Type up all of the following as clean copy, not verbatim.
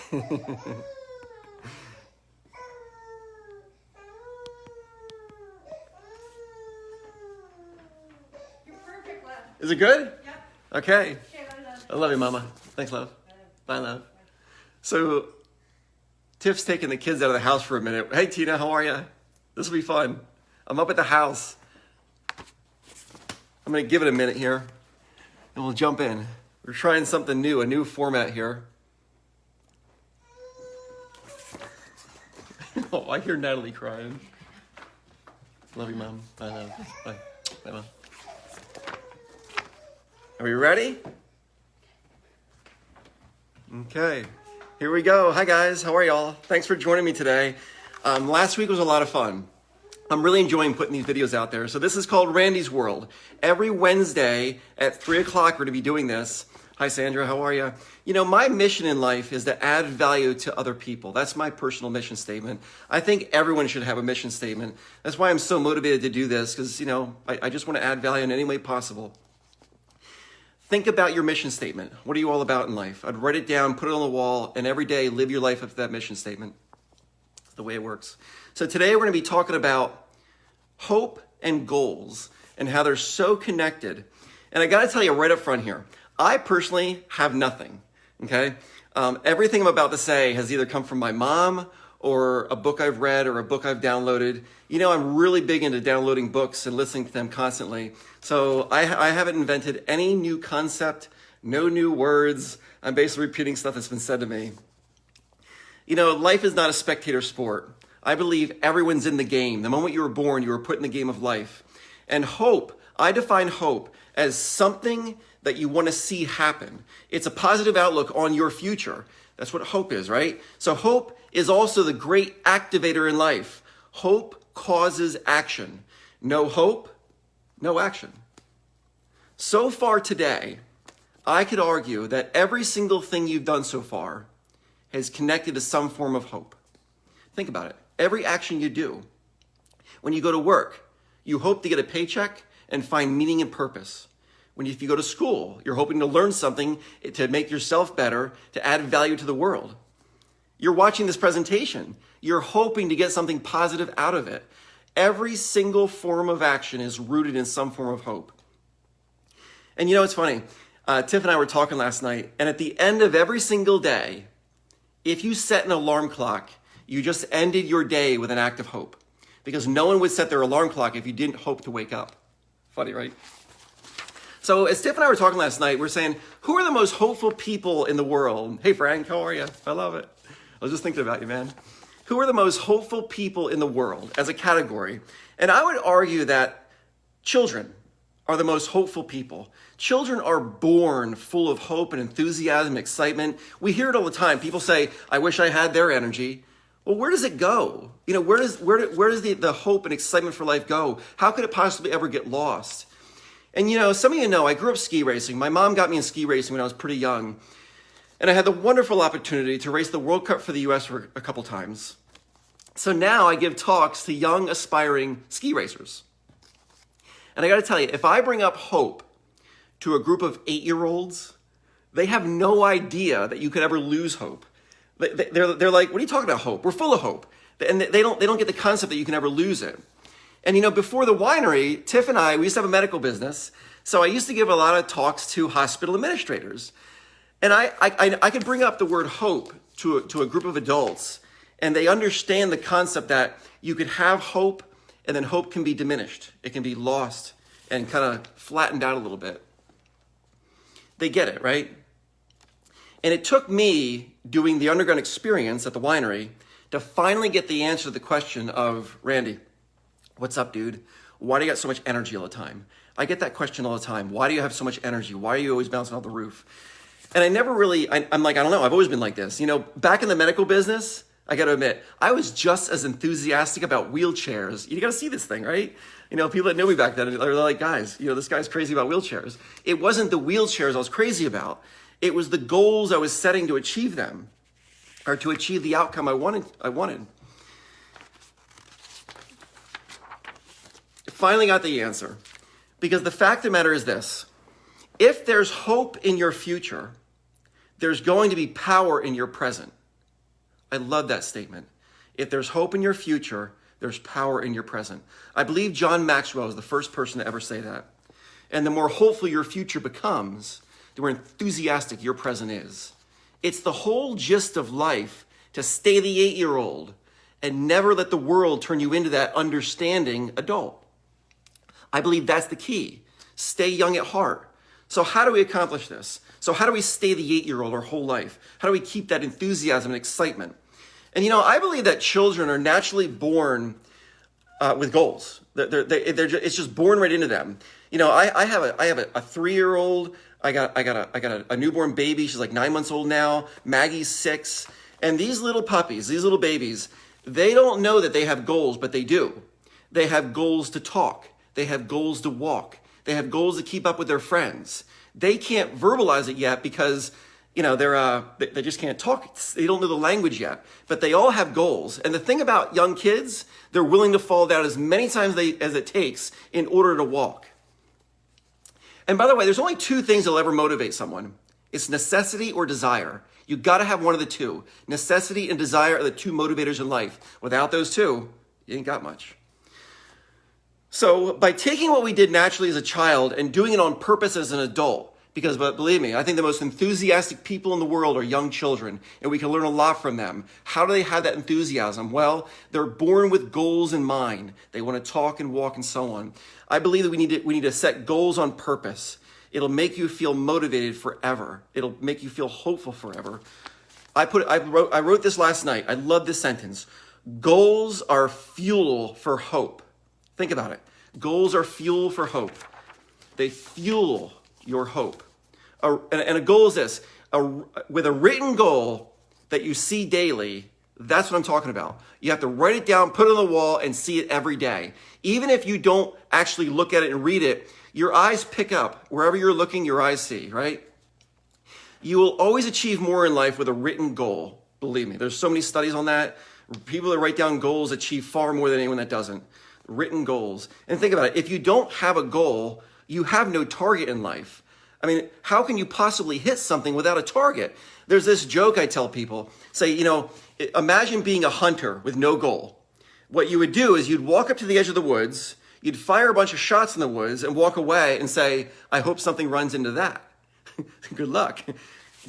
Perfect, love. Is it good? Yep. Okay. Okay, love. I love you, Mama. Thanks, love. Bye, love. So, Tiff's taking the kids out of the house for a minute. Hey, Tina, how are you? This will be fun. I'm up at the house. I'm going to give it a minute here, and we'll jump in. We're trying something new, a new format here. Oh, I hear Natalie crying. Love you, Mom. Bye, love. Bye. Bye, Mom. Are we ready? Okay, here we go. Hi, guys. How are y'all? Thanks for joining me today. Last week was a lot of fun. I'm really enjoying putting these videos out there. So this is called Randy's World. Every Wednesday at 3 o'clock, we're going to be doing this. Hi, Sandra. How are you? You know, my mission in life is to add value to other people. That's my personal mission statement. I think everyone should have a mission statement. That's why I'm so motivated to do this, because, you know, I just want to add value in any way possible. Think about your mission statement. What are you all about in life? I'd write it down, put it on the wall, and every day live your life up to that mission statement. It's the way it works. So today we're going to be talking about hope and goals and how they're so connected. And I got to tell you right up front here, I personally have nothing, okay? Everything I'm about to say has either come from my mom or a book I've read or a book I've downloaded. You know, I'm really big into downloading books and listening to them constantly. So I haven't invented any new concept, no new words. I'm basically repeating stuff that's been said to me. You know, life is not a spectator sport. I believe everyone's in the game. The moment you were born, you were put in the game of life. And hope, I define hope as something that you want to see happen. It's a positive outlook on your future. That's what hope is, right? So hope is also the great activator in life. Hope causes action. No hope, no action. So far today, I could argue that every single thing you've done so far has connected to some form of hope. Think about it. Every action you do, when you go to work, you hope to get a paycheck and find meaning and purpose. If you go to school, you're hoping to learn something to make yourself better, to add value to the world. You're watching this presentation. You're hoping to get something positive out of it. Every single form of action is rooted in some form of hope. And you know, it's funny. Tiff and I were talking last night, and at the end of every single day, if you set an alarm clock, you just ended your day with an act of hope. Because no one would set their alarm clock if you didn't hope to wake up. Funny, right? So as Tiff and I were talking last night, we're saying, who are the most hopeful people in the world? Hey, Frank, how are you? I love it. I was just thinking about you, man. Who are the most hopeful people in the world as a category? And I would argue that children are the most hopeful people. Children are born full of hope and enthusiasm, excitement. We hear it all the time. People say, I wish I had their energy. Well, where does it go? You know, where does the hope and excitement for life go? How could it possibly ever get lost? And you know, some of you know, I grew up ski racing. My mom got me in ski racing when I was pretty young. And I had the wonderful opportunity to race the World Cup for the US for a couple times. So now I give talks to young, aspiring ski racers. And I got to tell you, if I bring up hope to a group of 8-year-olds, they have no idea that you could ever lose hope. They're like, what are you talking about, hope? We're full of hope. And they don't get the concept that you can ever lose it. And you know, before the winery, Tiff and I, we used to have a medical business. So I used to give a lot of talks to hospital administrators. And I could bring up the word hope to a group of adults, and they understand the concept that you could have hope, and then hope can be diminished. It can be lost and kind of flattened out a little bit. They get it, right? And it took me doing the underground experience at the winery to finally get the answer to the question of, Randy, what's up, dude? Why do you got so much energy all the time? I get that question all the time. Why do you have so much energy? Why are you always bouncing off the roof? And I never really, I'm like, I don't know. I've always been like this. You know, back in the medical business, I got to admit, I was just as enthusiastic about wheelchairs. You got to see this thing, right? You know, people that knew me back then, they're like, guys, you know, this guy's crazy about wheelchairs. It wasn't the wheelchairs I was crazy about. It was the goals I was setting to achieve them, or to achieve the outcome I wanted. Finally got the answer. Because the fact of the matter is this: if there's hope in your future, there's going to be power in your present. I love that statement. If there's hope in your future, there's power in your present. I believe John Maxwell is the first person to ever say that. And the more hopeful your future becomes, the more enthusiastic your present is. It's the whole gist of life to stay the 8-year-old and never let the world turn you into that understanding adult. I believe that's the key. Stay young at heart. So how do we accomplish this? So how do we stay the 8-year-old our whole life? How do we keep that enthusiasm and excitement? And I believe that children are naturally born with goals. It's just born right into them. I have a 3-year-old. I got a newborn baby. She's like 9 months old now. Maggie's 6. And these little puppies, these little babies, they don't know that they have goals, but they do. They have goals to talk. They have goals to walk. They have goals to keep up with their friends. They can't verbalize it yet because they just can't talk. They don't know the language yet, but they all have goals. And the thing about young kids, they're willing to fall down as many times as it takes in order to walk. And by the way, there's only 2 things that'll ever motivate someone. It's necessity or desire. You got to have one of the 2. Necessity and desire are the 2 motivators in life. Without those 2, you ain't got much. So by taking what we did naturally as a child and doing it on purpose as an adult, but believe me, I think the most enthusiastic people in the world are young children, and we can learn a lot from them. How do they have that enthusiasm? Well, they're born with goals in mind. They want to talk and walk and so on. I believe that we need to set goals on purpose. It'll make you feel motivated forever. It'll make you feel hopeful forever. I wrote this last night. I love this sentence. Goals are fuel for hope. Think about it. Goals are fuel for hope. They fuel your hope. And a goal is this. With a written goal that you see daily, that's what I'm talking about. You have to write it down, put it on the wall, and see it every day. Even if you don't actually look at it and read it, your eyes pick up. Wherever you're looking, your eyes see, right? You will always achieve more in life with a written goal. Believe me, there's so many studies on that. People that write down goals achieve far more than anyone that doesn't. Written goals. And think about it. If you don't have a goal, you have no target in life. I mean, how can you possibly hit something without a target? There's this joke I tell people. Say, imagine being a hunter with no goal. What you would do is you'd walk up to the edge of the woods, you'd fire a bunch of shots in the woods and walk away and say, I hope something runs into that. Good luck.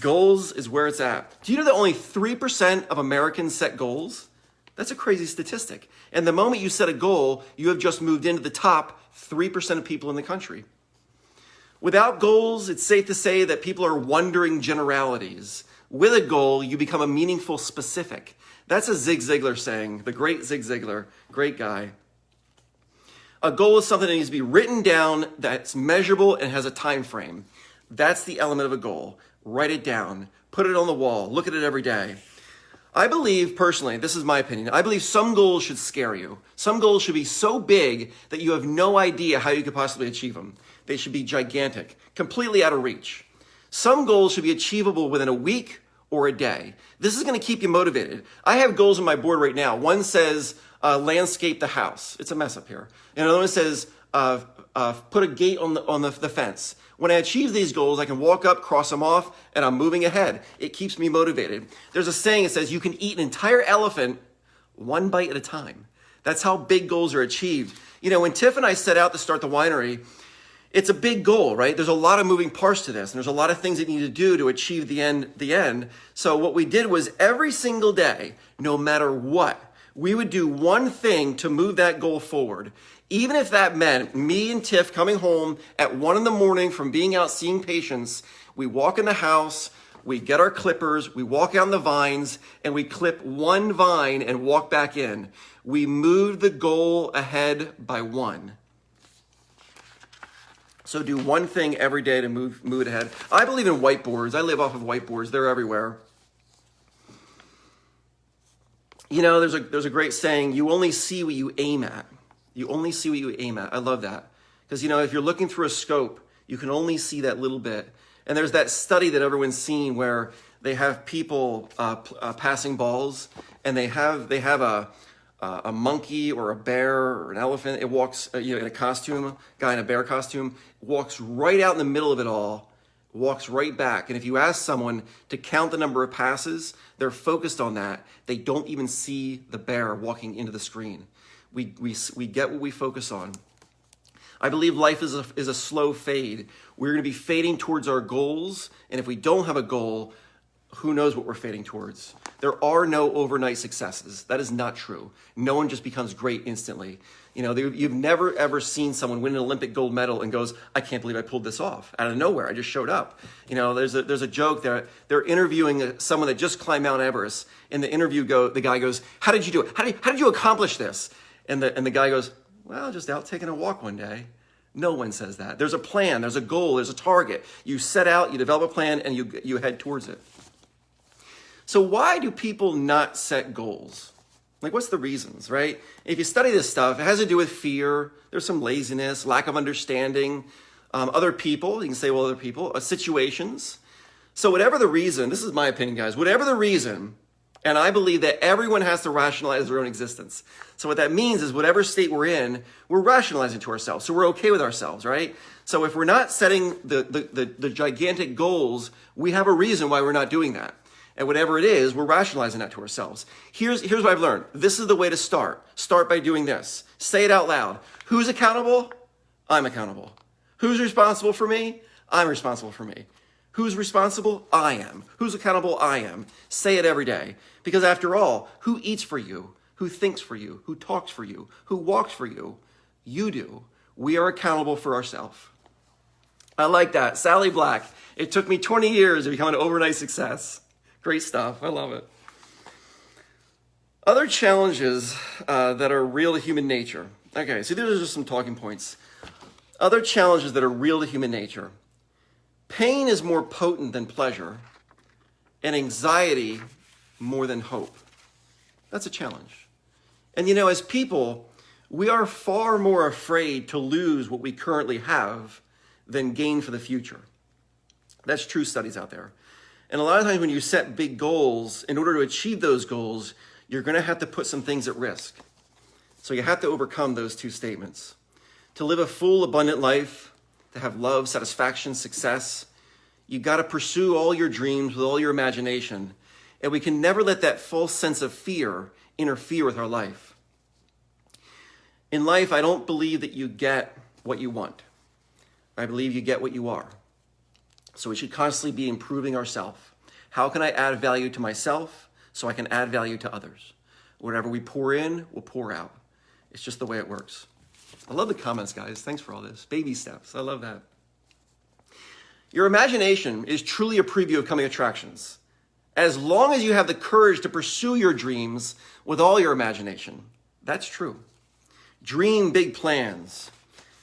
Goals is where it's at. Do you know that only 3% of Americans set goals? That's a crazy statistic. And the moment you set a goal, you have just moved into the top 3% of people in the country. Without goals, it's safe to say that people are wondering generalities. With a goal, you become a meaningful specific. That's a Zig Ziglar saying, the great Zig Ziglar, great guy. A goal is something that needs to be written down, that's measurable and has a time frame. That's the element of a goal. Write it down, put it on the wall, look at it every day. I believe, personally, this is my opinion, I believe some goals should scare you. Some goals should be so big that you have no idea how you could possibly achieve them. They should be gigantic, completely out of reach. Some goals should be achievable within a week or a day. This is going to keep you motivated. I have goals on my board right now. One says landscape the house. It's a mess up here. And another one says put a gate on the fence. When I achieve these goals, I can walk up, cross them off, and I'm moving ahead. It keeps me motivated. There's a saying that says you can eat an entire elephant one bite at a time. That's how big goals are achieved. When Tiff and I set out to start the winery, it's a big goal, right? There's a lot of moving parts to this, and there's a lot of things that you need to do to achieve the end. So what we did was every single day, no matter what, we would do one thing to move that goal forward. Even if that meant me and Tiff coming home at 1 a.m. from being out seeing patients, we walk in the house, we get our clippers, we walk out on the vines, and we clip one vine and walk back in. We moved the goal ahead by 1. So do one thing every day to move it ahead. I believe in whiteboards. I live off of whiteboards. They're everywhere. There's a great saying, you only see what you aim at. You only see what you aim at. I love that. Because, if you're looking through a scope, you can only see that little bit. And there's that study that everyone's seen where they have people passing balls, and they have a monkey or a bear or an elephant. It walks, in a costume, guy in a bear costume, walks right out in the middle of it all walks right back. And if you ask someone to count the number of passes, they're focused on that. They don't even see the bear walking into the screen. We get what we focus on. I believe life is a slow fade. We're going to be fading towards our goals. And if we don't have a goal, who knows what we're fading towards? There are no overnight successes. That is not true. No one just becomes great instantly. You know, you've never ever seen someone win an Olympic gold medal and goes, I can't believe I pulled this off out of nowhere. I just showed up. You know, there's a joke that they're interviewing someone that just climbed Mount Everest. In the interview, the guy goes, how did you do it? How did you accomplish this? And the guy goes, well, just out taking a walk one day. No one says that. There's a plan, there's a goal, there's a target. You set out, you develop a plan, and you head towards it. So why do people not set goals? Like, what's the reasons, right? If you study this stuff, it has to do with fear. There's some laziness, lack of understanding, other people. You can say, well, other people, situations. So whatever the reason, this is my opinion, guys, whatever the reason, and I believe that everyone has to rationalize their own existence. So what that means is whatever state we're in, we're rationalizing to ourselves. So we're okay with ourselves, right? So if we're not setting the gigantic goals, we have a reason why we're not doing that. And whatever it is, we're rationalizing that to ourselves. Here's what I've learned. This is the way to start. Start by doing this. Say it out loud. Who's accountable? I'm accountable. Who's responsible for me? I'm responsible for me. Who's responsible? I am. Who's accountable? I am. Say it every day. Because after all, who eats for you? Who thinks for you? Who talks for you? Who walks for you? You do. We are accountable for ourselves. I like that. Sally Black. It took me 20 years to become an overnight success. Great stuff. I love it. Other challenges that are real to human nature. Okay, so these are just some talking points. Other challenges that are real to human nature. Pain is more potent than pleasure, and anxiety more than hope. That's a challenge. And you know, as people, we are far more afraid to lose what we currently have than gain for the future. That's true studies out there. And a lot of times when you set big goals, in order to achieve those goals, you're going to have to put some things at risk. So you have to overcome those two statements. To live a full, abundant life, to have love, satisfaction, success, you got to pursue all your dreams with all your imagination. And we can never let that false sense of fear interfere with our life. In life, I don't believe that you get what you want. I believe you get what you are. So we should constantly be improving ourselves. How can I add value to myself so I can add value to others? Whatever we pour in, we'll pour out. It's just the way it works. I love the comments, guys. Thanks for all this. Baby steps. I love that. Your imagination is truly a preview of coming attractions. As long as you have the courage to pursue your dreams with all your imagination. That's true. Dream big plans.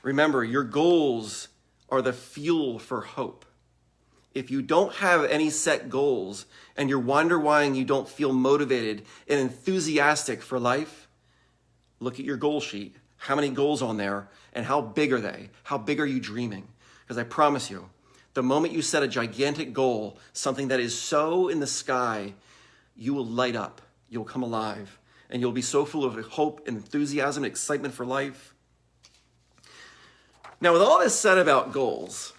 Remember, your goals are the fuel for hope. If you don't have any set goals and you're wondering why you don't feel motivated and enthusiastic for life, look at your goal sheet. How many goals on there and how big are they? How big are you dreaming? Because I promise you, the moment you set a gigantic goal, something that is so in the sky, you will light up, you'll come alive, and you'll be so full of hope and enthusiasm and excitement for life. Now, with all this said about goals,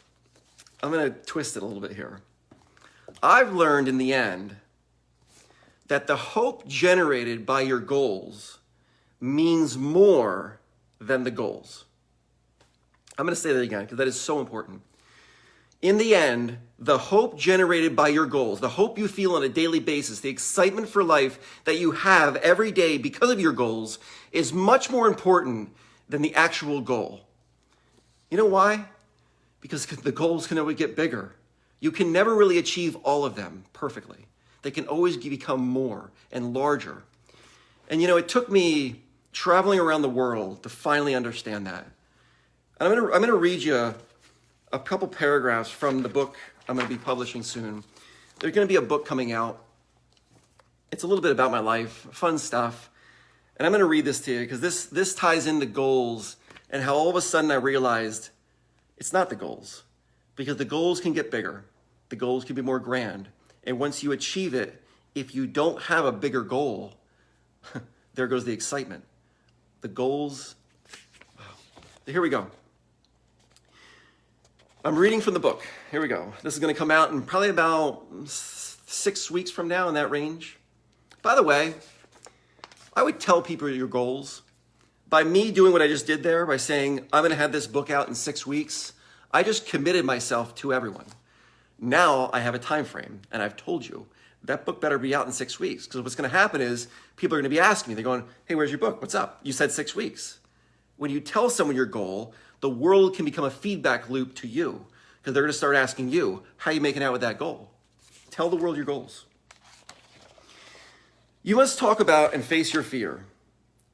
I'm going to twist it a little bit here. I've learned in the end that the hope generated by your goals means more than the goals. I'm going to say that again because that is so important. In the end, the hope generated by your goals, the hope you feel on a daily basis, the excitement for life that you have every day because of your goals is much more important than the actual goal. You know why? Because the goals can always get bigger. You can never really achieve all of them perfectly. They can always become more and larger. And you know, it took me traveling around the world to finally understand that. And I'm going to read you a couple paragraphs from the book I'm going to be publishing soon. There's going to be a book coming out. It's a little bit about my life, fun stuff. And I'm going to read this to you because this ties into goals and how all of a sudden I realized it's not the goals, because the goals can get bigger. The goals can be more grand. And once you achieve it, if you don't have a bigger goal, there goes the excitement. The goals, wow. Here we go. I'm reading from the book. Here we go. This is going to come out in probably about 6 weeks from now, in that range. By the way, I would tell people your goals. By me doing what I just did there, by saying, I'm going to have this book out in 6 weeks, I just committed myself to everyone. Now I have a time frame, and I've told you, that book better be out in 6 weeks, because what's going to happen is people are going to be asking me, they're going, hey, where's your book? What's up? You said 6 weeks. When you tell someone your goal, the world can become a feedback loop to you, because they're going to start asking you, how are you making out with that goal? Tell the world your goals. You must talk about and face your fear.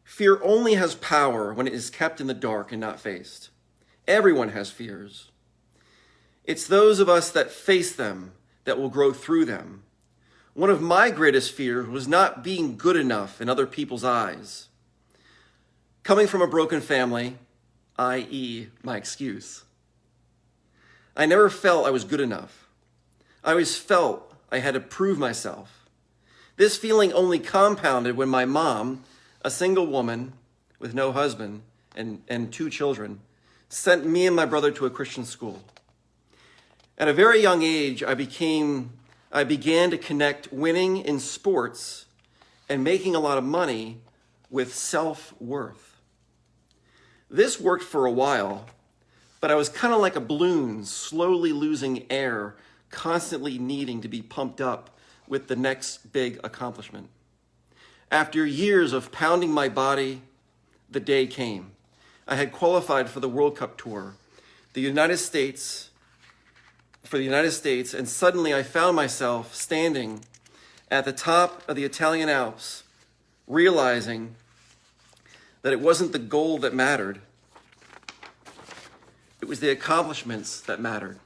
Fear only has power when it is kept in the dark and not faced. Everyone has fears. It's those of us that face them that will grow through them. One of my greatest fears was not being good enough in other people's eyes. Coming from a broken family, i.e., my excuse, I never felt I was good enough. I always felt I had to prove myself. This feeling only compounded when my mom, a single woman with no husband and 2 children, sent me and my brother to a Christian school. At a very young age, I began to connect winning in sports and making a lot of money with self-worth. This worked for a while, but I was kind of like a balloon, slowly losing air, constantly needing to be pumped up with the next big accomplishment. After years of pounding my body, the day came. I had qualified for the World Cup tour, for the United States, and suddenly I found myself standing at the top of the Italian Alps, realizing that it wasn't the goal that mattered. It was the accomplishments that mattered.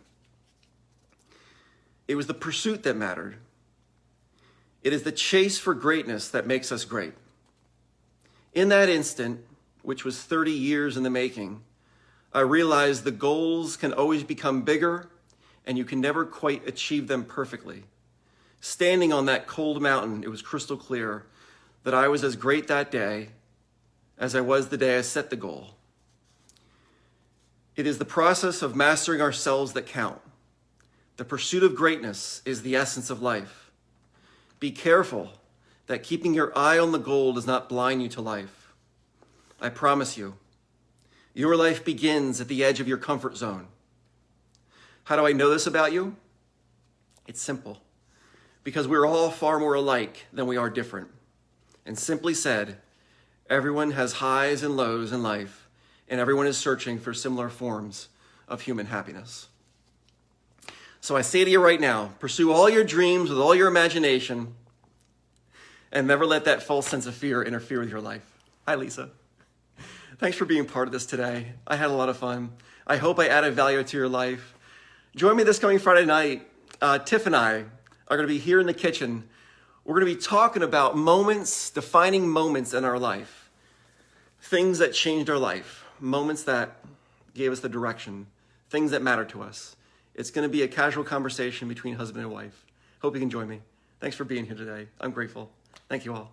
It was the pursuit that mattered. It is the chase for greatness that makes us great. In that instant, which was 30 years in the making, I realized the goals can always become bigger and you can never quite achieve them perfectly. Standing on that cold mountain, it was crystal clear that I was as great that day as I was the day I set the goal. It is the process of mastering ourselves that count. The pursuit of greatness is the essence of life. Be careful that keeping your eye on the goal does not blind you to life. I promise you, your life begins at the edge of your comfort zone. How do I know this about you? It's simple. Because we're all far more alike than we are different. And simply said, everyone has highs and lows in life, and everyone is searching for similar forms of human happiness. So I say to you right now, pursue all your dreams with all your imagination, and never let that false sense of fear interfere with your life. Hi, Lisa. Thanks for being part of this today. I had a lot of fun. I hope I added value to your life. Join me this coming Friday night. Tiff and I are going to be here in the kitchen. We're going to be talking about moments, defining moments in our life. Things that changed our life. Moments that gave us the direction. Things that matter to us. It's going to be a casual conversation between husband and wife. Hope you can join me. Thanks for being here today. I'm grateful. Thank you all.